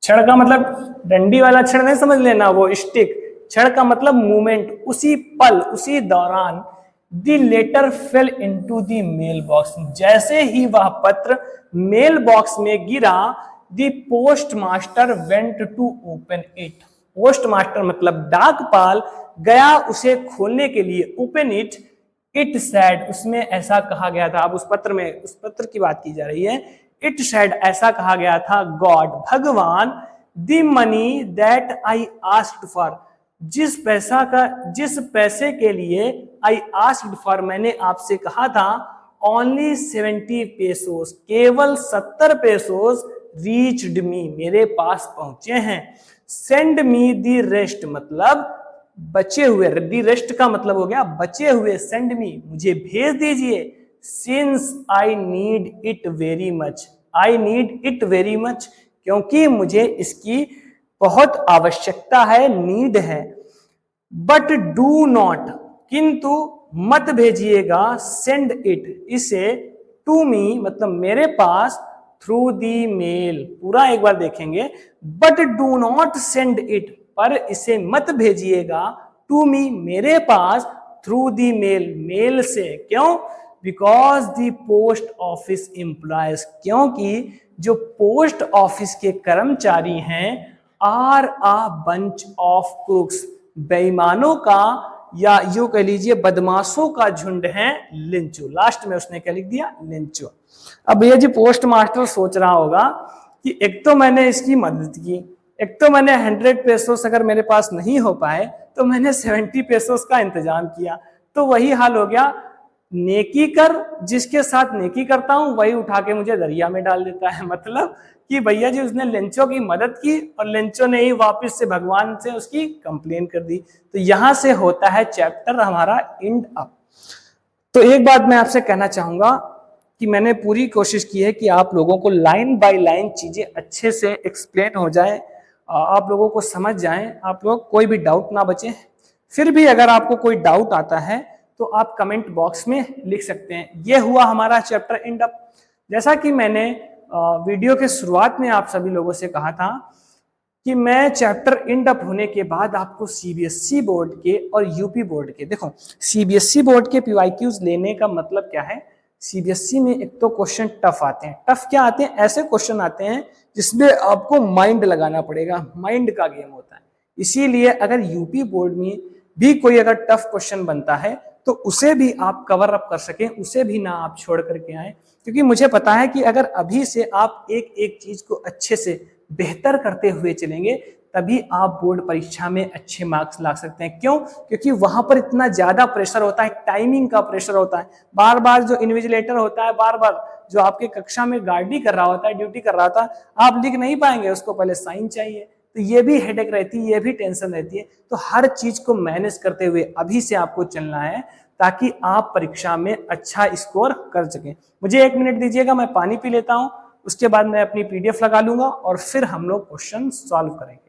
क्षण का मतलब डंडी वाला क्षण नहीं समझ लेना, वो स्टिक, क्षण का मतलब मूवमेंट, उसी पल, उसी दौरान the letter fell into the mail box, जैसे ही वह पत्र मेल बॉक्स में गिरा, the postmaster went to open it, postmaster मतलब डाकपाल गया उसे खोलने के लिए, ओपन इट, इट सैड, उसमें ऐसा कहा गया था, अब उस पत्र में, उस पत्र की बात की जा रही है, इट सैड ऐसा कहा गया था, गॉड भगवान, the money that I asked for, जिस पैसे के लिए आई आस्क्ड फॉर, मैंने आपसे कहा था, ओनली 70 पेसोस, केवल 70 पेसोस, रीच्ड मी, मेरे पास पहुंचे हैं, सेंड मी दी रेस्ट, मतलब बचे हुए, दी रेस्ट का मतलब हो गया बचे हुए, सेंड मी, मुझे भेज दीजिए, since I need it very much, I need it very much, क्योंकि मुझे इसकी बहुत आवश्यकता है, नीड है, बट डू नॉट, किंतु मत भेजिएगा, सेंड इट, इसे, टू मी मतलब मेरे पास, थ्रू दी मेल, पूरा एक बार देखेंगे, but do not send it, पर इसे मत भेजिएगा, टू मी मेरे पास, थ्रू दी मेल, मेल से, क्यों, because the post office employees, क्योंकि जो पोस्ट ऑफिस के कर्मचारी हैं, are a bunch of crooks, बेईमानों का या यूं कह लीजिए बदमाशों का झुंड है, लिंचो, लास्ट में उसने क्या लिख दिया, लिंचो। अब भैया जी पोस्ट मास्टर सोच रहा होगा कि एक तो मैंने इसकी मदद की, एक तो मैंने 100 पेसोस अगर मेरे पास नहीं हो पाए तो मैंने 70 पेसोस का इंतजाम किया, तो वही हाल हो गया, नेकी कर, जिसके साथ नेकी करता हूं वही उठा के मुझे दरिया में डाल देता है, मतलब कि भैया जी उसने लेंचो की मदद की और लेंचो ने ही वापस से भगवान से उसकी कंप्लेन कर दी। तो यहां से होता है चैप्टर हमारा एंड अप। तो एक बात मैं आपसे कहना चाहूंगा कि मैंने पूरी कोशिश की है कि आप लोगों को लाइन बाय लाइन चीजें अच्छे से एक्सप्लेन हो जाए, आप लोगों को समझ जाएं, आप लोग कोई भी डाउट ना बचे। फिर भी अगर आपको कोई डाउट आता है तो आप कमेंट बॉक्स में लिख सकते हैं। यह हुआ हमारा चैप्टर एंड अप। जैसा कि मैंने वीडियो के शुरुआत में आप सभी लोगों से कहा था कि मैं चैप्टर एंड अप होने के बाद आपको सीबीएसई बोर्ड के और यूपी बोर्ड के, देखो सीबीएसई बोर्ड के पीवाईक्यूज लेने का मतलब क्या है, सीबीएसई में एक तो क्वेश्चन टफ आते हैं। टफ क्या आते हैं, ऐसे क्वेश्चन आते हैं जिसमें आपको माइंड लगाना पड़ेगा, माइंड का गेम होता है। इसीलिए अगर यूपी बोर्ड में भी कोई अगर टफ क्वेश्चन बनता है तो उसे भी आप कवर अप कर सकें, उसे भी ना आप छोड़ करके आए, क्योंकि मुझे पता है कि अगर अभी से आप एक एक चीज को अच्छे से बेहतर करते हुए चलेंगे तभी आप बोर्ड परीक्षा में अच्छे मार्क्स ला सकते हैं। क्यों? क्योंकि वहां पर इतना ज्यादा प्रेशर होता है, टाइमिंग का प्रेशर होता है, बार बार जो इन्विजिलेटर होता है, बार बार जो आपके कक्षा में गार्डी कर रहा होता है, ड्यूटी कर रहा होता है, आप लिख नहीं पाएंगे, उसको पहले साइन चाहिए, तो ये भी हेडेक रहती है, ये भी टेंशन रहती है। तो हर चीज को मैनेज करते हुए अभी से आपको चलना है ताकि आप परीक्षा में अच्छा स्कोर कर सकें। मुझे 1 मिनट दीजिएगा, मैं पानी पी लेता हूं, उसके बाद मैं अपनी पीडीएफ लगा लूंगा और फिर हम लोग क्वेश्चन सॉल्व करेंगे।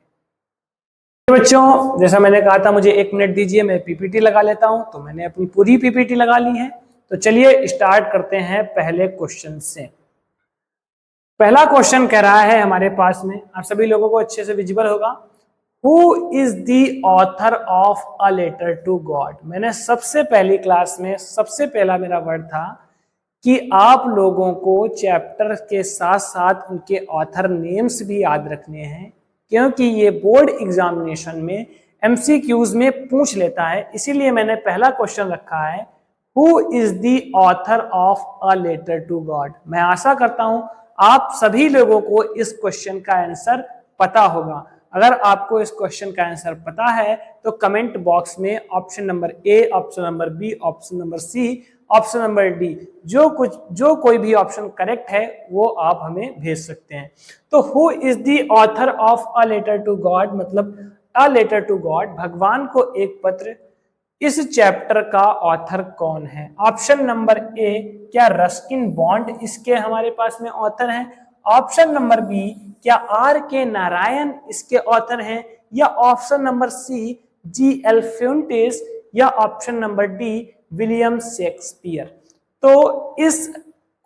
बच्चों जैसा मैंने कहा था मुझे 1 मिनट दीजिए, मैं पीपीटी लगा लेता हूं, तो मैंने अपनी पूरी पीपीटी लगा ली है। तो चलिए स्टार्ट करते हैं पहले क्वेश्चन से। पहला क्वेश्चन कह रहा है हमारे पास में, आप सभी लोगों को अच्छे से विजिबल होगा, who is the author of a letter to God. मैंने सबसे पहली क्लास में सबसे पहला मेरा वर्ड था कि आप लोगों को चैप्टर के साथ साथ उनके ऑथर नेम्स भी याद रखने हैं, क्योंकि ये बोर्ड एग्जामिनेशन में एमसीक्यूज में पूछ लेता है। इसीलिए मैंने पहला क्वेश्चन रखा है, who is the author of a letter to God. मैं आशा करता हूं आप सभी लोगों को इस क्वेश्चन का आंसर पता होगा। अगर आपको इस क्वेश्चन का आंसर पता है तो कमेंट बॉक्स में option number A, option number B, option number C option number D. जो कोई भी ऑप्शन करेक्ट है वो आप हमें भेज सकते हैं। तो who is the author of a letter to God, मतलब अ लेटर टू गॉड, भगवान को एक पत्र, इस चैप्टर का ऑथर कौन है? ऑप्शन नंबर ए, क्या रस्किन बॉन्ड इसके हमारे पास में ऑथर हैं? ऑप्शन नंबर बी, क्या आर के नारायण इसके ऑथर हैं? या option number C, G L Fuentes? या option number D, William Shakespeare? तो इस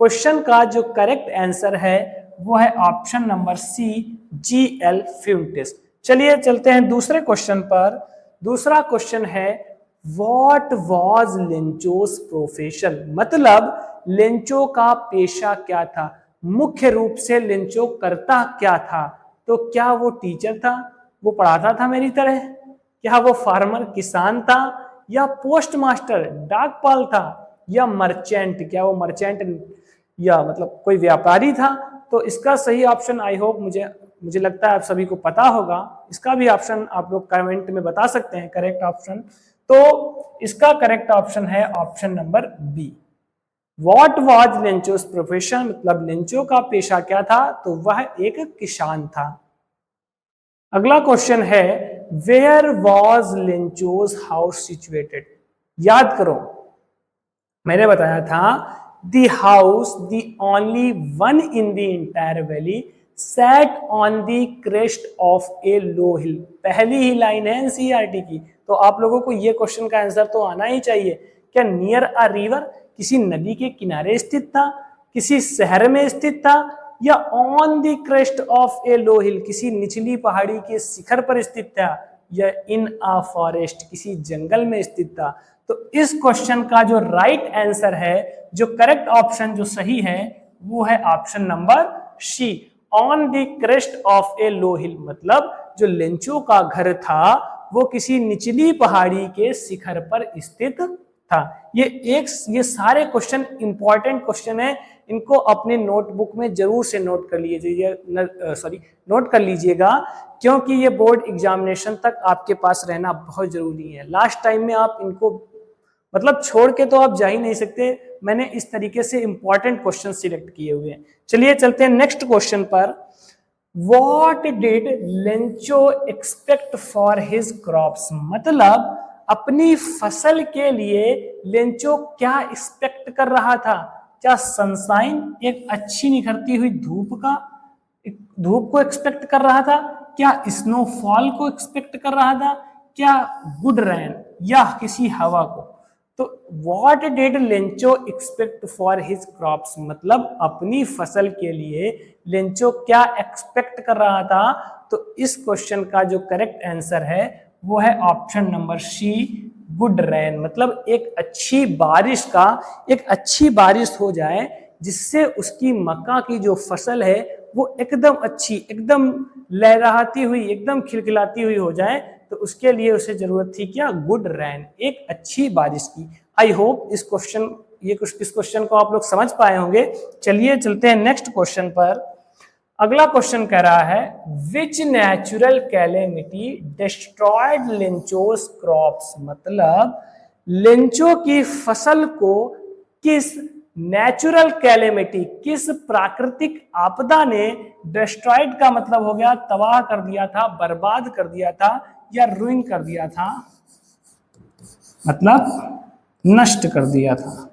क्वेश्चन का जो करेक्ट आंसर है वो है option number C, G L Fuentes. चलिए चलते हैं दूसरे क्वेश्चन पर। दूसरा क्वेश्चन है व्हाट वाज लेंचोस प्रोफेशन, मतलब लेंचो का पेशा क्या था, मुख्य रूप से लेंचो करता क्या था? तो क्या वो टीचर था, वो पढ़ाता था मेरी तरह? क्या वो फार्मर किसान था? या पोस्ट मास्टर डाकपाल था? या मर्चेंट, क्या वो मर्चेंट या मतलब कोई व्यापारी था? तो इसका सही ऑप्शन आई होप मुझे लगता है आप सभी को पता होगा। इसका भी ऑप्शन आप लोग कमेंट में बता सकते हैं करेक्ट ऑप्शन। तो इसका करेक्ट ऑप्शन है option number B. What was Lencho's profession, मतलब लेंचो का पेशा क्या था? तो वह एक किसान था। अगला क्वेश्चन है where was Lencho's house situated. याद करो मैंने बताया था the house the only one in the entire valley set on the crest of a low hill. पहली ही लाइन है एनसीईआरटी की, तो आप लोगों को ये क्वेश्चन का आंसर तो आना ही चाहिए। क्या नियर अ रिवर, किसी नदी के किनारे स्थित था, किसी शहर में स्थित था, या on the crest of a low हिल, किसी निचली पहाड़ी के शिखर पर स्थित था, या इन अ फॉरेस्ट, किसी जंगल में स्थित था? तो इस क्वेश्चन का जो राइट आंसर है, जो करेक्ट ऑप्शन जो सही है, वो है option number C, on the crest of a low hill. मतलब जो लेंचो का घर था वो किसी निचली पहाड़ी के शिखर पर स्थित था। ये सारे क्वेश्चन इंपॉर्टेंट क्वेश्चन है, इनको अपने नोटबुक में जरूर से नोट कर लीजिएगा, क्योंकि ये बोर्ड एग्जामिनेशन तक आपके पास रहना बहुत जरूरी है। लास्ट टाइम में आप इनको मतलब छोड़ के तो आप जा ही नहीं सकते। मैंने इस तरीके से इंपॉर्टेंट क्वेश्चन सिलेक्ट किए हुए हैं। चलिए चलते हैं नेक्स्ट क्वेश्चन पर। What did Lencho expect for his crops, मतलब अपनी फसल के लिए लेंचो क्या एक्सपेक्ट कर रहा था? क्या सनशाइन, एक अच्छी निखरती हुई धूप को एक्सपेक्ट कर रहा था? क्या स्नोफॉल को एक्सपेक्ट कर रहा था? क्या गुड रेन, या किसी हवा को? तो what did Lencho expect for his crops, मतलब अपनी फसल के लिए लेंचो क्या एक्सपेक्ट कर रहा था? तो इस क्वेश्चन का जो करेक्ट आंसर है वो है option number C, good rain. मतलब एक अच्छी बारिश हो जाए जिससे उसकी मक्का की जो फसल है वो एकदम अच्छी, एकदम लहराती हुई, एकदम खिलखिलाती हुई हो जाए। तो उसके लिए उसे जरूरत थी क्या? गुड रेन, एक अच्छी बारिश की। आई होप इस क्वेश्चन को आप लोग समझ पाए होंगे। चलिए चलते हैं नेक्स्ट क्वेश्चन पर। अगला क्वेश्चन कह रहा है which natural calamity destroyed Lencho's crops, मतलब लेंचो की फसल को किस नेचुरल कैलेमिटी, किस प्राकृतिक आपदा ने डिस्ट्रॉयड का मतलब हो गया तबाह कर दिया था, बर्बाद कर दिया था, या रुइन कर दिया था, मतलब नष्ट कर दिया था?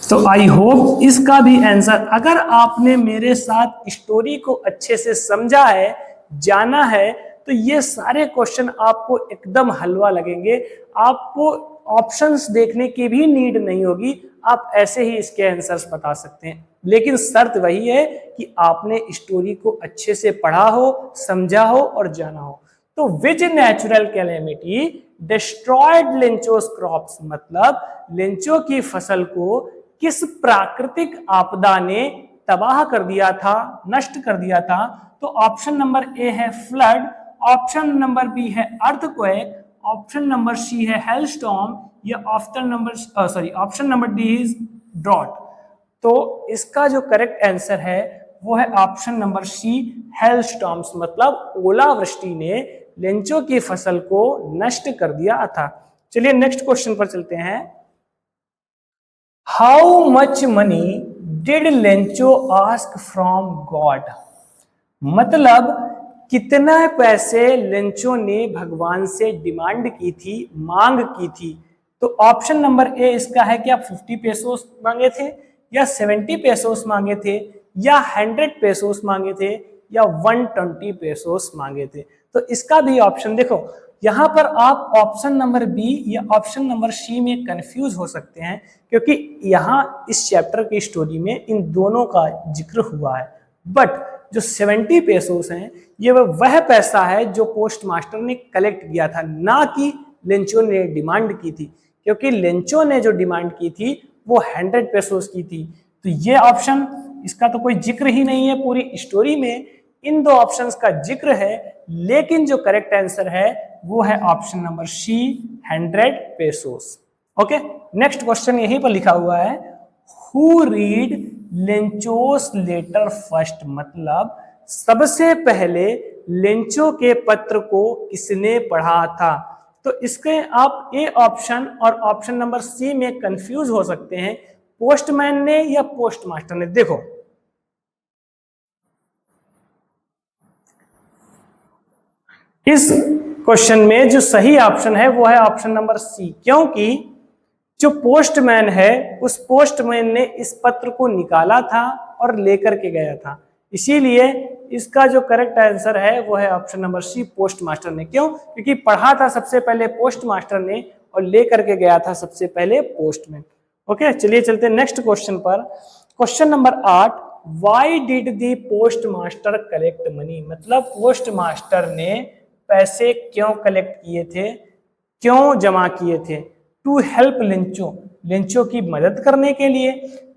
तो आई होप इसका भी आंसर, अगर आपने मेरे साथ स्टोरी को अच्छे से समझा है, जाना है, तो ये सारे क्वेश्चन आपको एकदम हलवा लगेंगे। आपको ऑप्शंस देखने की भी नीड नहीं होगी, आप ऐसे ही इसके आंसर्स बता सकते हैं। लेकिन शर्त वही है कि आपने स्टोरी को अच्छे से पढ़ा हो, समझा हो और जाना हो। तो which natural calamity destroyed Lencho's crops, मतलब लेंचो की फसल को किस प्राकृतिक आपदा ने तबाह कर दिया था, नष्ट कर दिया था? तो ऑप्शन नंबर ए है फ्लड, ऑप्शन नंबर बी है अर्थक्वेक, ऑप्शन नंबर सी है हेलस्टॉर्म, या option number D is drought. तो इसका जो करेक्ट आंसर है वो है ऑप्शन नंबर सी, हेलस्टॉर्म्स, मतलब ओलावृष्टि ने लेंचो की फसल को नष्ट कर दिया था। चलिए नेक्स्ट क्वेश्चन पर चलते हैं। How much money did Lencho ask from God? मतलब कितना पैसे लेंचो ने भगवान से डिमांड की थी, मांग की थी? तो ऑप्शन नंबर ए इसका है कि आप 50 पेसोस मांगे थे, या 70 पेसोस मांगे थे, या 100 पेसोस मांगे थे, या 120 पेसोस मांगे थे। तो इसका भी ऑप्शन देखो, यहां पर आप ऑप्शन नंबर बी या ऑप्शन नंबर सी में कंफ्यूज हो सकते हैं, क्योंकि यहां इस चैप्टर की स्टोरी में इन दोनों का जिक्र हुआ है। बट जो 70 पेसोस हैं, ये वह पैसा है जो पोस्ट मास्टर ने कलेक्ट किया था, ना कि लेंचो ने डिमांड की थी, क्योंकि लेंचो ने जो डिमांड की थी वो 100 पेसोस की थी। तो ये ऑप्शन, इसका तो कोई जिक्र ही नहीं है पूरी स्टोरी में। इन दो ऑप्शंस का जिक्र है, लेकिन जो करेक्ट आंसर है वो है option number C, 100 pesos. Okay, next question यहीं पर लिखा हुआ है, who read Lencho's letter first? मतलब सबसे पहले लेंचो के पत्र को किसने पढ़ा था? तो इसके आप ए ऑप्शन और ऑप्शन नंबर सी में कंफ्यूज हो सकते हैं, पोस्टमैन ने या पोस्टमास्टर ने। देखो, इस क्वेश्चन में जो सही ऑप्शन है वो है ऑप्शन नंबर सी, क्योंकि जो पोस्टमैन है उस पोस्टमैन ने इस पत्र को निकाला था और लेकर के गया था, इसीलिए इसका जो करेक्ट आंसर है वो है ऑप्शन नंबर सी, पोस्टमास्टर ने। क्यों? क्योंकि पढ़ा था सबसे पहले पोस्टमास्टर ने और लेकर के गया था सबसे पहले पोस्टमैन। ओके, चलिए चलते हैं नेक्स्ट क्वेश्चन पर। Question number 8, why did the postmaster collect money? मतलब पोस्टमास्टर ने पैसे क्यों कलेक्ट किए थे, क्यों जमा किए थे? टू हेल्प लेंचो, लेंचो की मदद करने के लिए,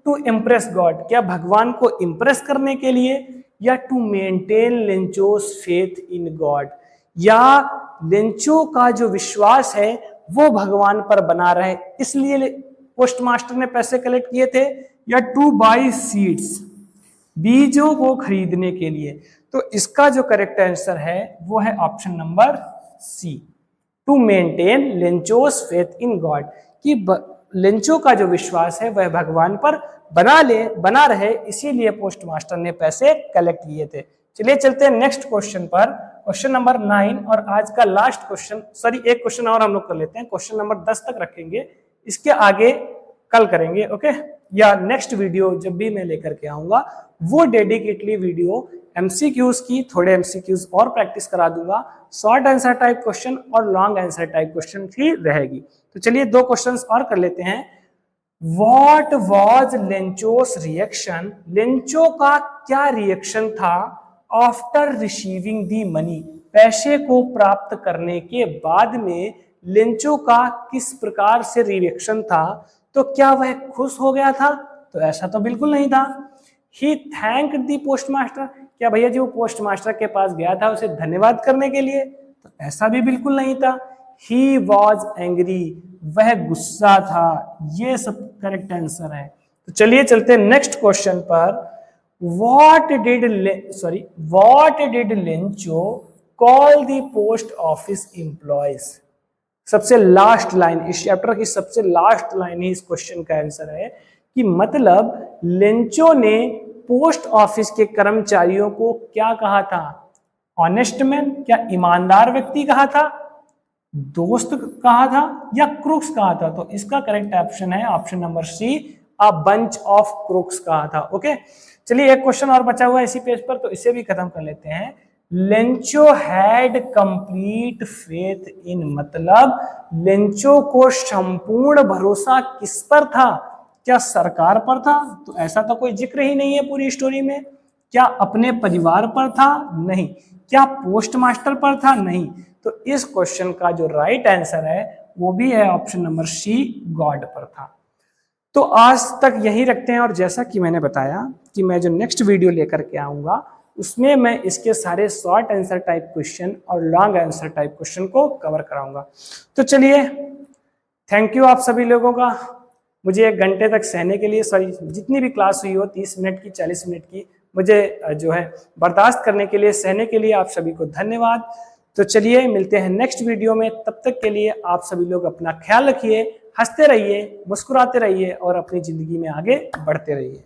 टू इम्प्रेस गॉड, क्या भगवान को इम्प्रेस करने के लिए, या to maintain Lencho's faith in God, या लेंचो का जो विश्वास है वो भगवान पर बना रहे इसलिए पोस्टमास्टर ने पैसे कलेक्ट किए थे, या टू बाई सीड्स, बीजों को खरीदने के लिए? तो इसका जो करेक्ट आंसर है वो है option number C, to maintain Lencho's faith in God, कि लेंचो का जो विश्वास है वह भगवान पर बना रहे, इसीलिए पोस्टमास्टर ने पैसे कलेक्ट किए थे। चलिए चलते हैं नेक्स्ट क्वेश्चन पर, क्वेश्चन नंबर 9 और आज का लास्ट क्वेश्चन, सॉरी एक क्वेश्चन और हम लोग कर लेते हैं, क्वेश्चन नंबर 10 तक रखेंगे, इसके आगे कल करेंगे। ओके, या नेक्स्ट वीडियो जब भी मैं लेकर के आऊंगा वो डेडिकेटली वीडियो एमसीक्यूज की, थोड़े एमसीक्यूज और प्रैक्टिस करा दूंगा, शॉर्ट आंसर टाइप क्वेश्चन और लॉन्ग आंसर टाइप क्वेश्चन भी रहेगी। तो चलिए दो क्वेश्चंस और कर लेते हैं। What was Lencho's reaction? Lencho का क्या रिएक्शन था आफ्टर रिसीविंग दी मनी? पैसे को प्राप्त करने के बाद में लेंचो का किस प्रकार से रिएक्शन था? तो क्या वह खुश हो गया था? तो ऐसा तो बिल्कुल नहीं था। ही थैंक्ड दी पोस्टमास्टर, क्या भैया जी वो पोस्टमास्टर के पास गया था उसे धन्यवाद करने के लिए? तो ऐसा भी बिल्कुल नहीं था। ही वॉज एंग्री, वह गुस्सा था। ये सब करेक्ट आंसर है। तो चलिए चलते हैं नेक्स्ट क्वेश्चन पर। What did Lencho call the post office employees? सबसे लास्ट लाइन, इस चैप्टर की सबसे लास्ट लाइन ही इस क्वेश्चन का आंसर है, कि मतलब लेंचो ने पोस्ट ऑफिस के कर्मचारियों को क्या कहा था? ऑनेस्ट मैन, क्या ईमानदार व्यक्ति कहा था, दोस्त कहा था, या क्रूक्स कहा था? तो इसका करेक्ट ऑप्शन है option number C, a bunch of crooks कहा था। ओके, चलिए एक क्वेश्चन और बचा हुआ है इसी पेज पर, तो इसे भी खत्म कर लेते हैं। Lencho had complete faith in, मतलब लेंचो को संपूर्ण भरोसा किस पर था? क्या सरकार पर था? तो ऐसा तो कोई जिक्र ही नहीं है पूरी स्टोरी में। क्या अपने परिवार पर था? नहीं। क्या पोस्टमास्टर पर था? नहीं। तो इस क्वेश्चन का जो राइट आंसर है वो भी है ऑप्शन नंबर सी, गॉड पर था। तो आज तक यही रखते हैं, और जैसा कि मैंने बताया कि मैं जो नेक्स्ट वीडियो लेकर के आऊंगा उसमें मैं इसके सारे शॉर्ट आंसर टाइप क्वेश्चन और लॉन्ग आंसर टाइप क्वेश्चन को कवर कराऊंगा। तो चलिए, थैंक यू आप सभी लोगों का मुझे 1 घंटे तक सहने के लिए, सॉरी जितनी भी क्लास हुई हो 30 मिनट की 40 मिनट की, मुझे जो है बर्दाश्त करने के लिए, सहने के लिए आप सभी को धन्यवाद। तो चलिए मिलते हैं नेक्स्ट वीडियो में, तब तक के लिए आप सभी लोग अपना ख्याल रखिए, हंसते रहिए, मुस्कुराते रहिए और अपनी जिंदगी में आगे बढ़ते रहिए।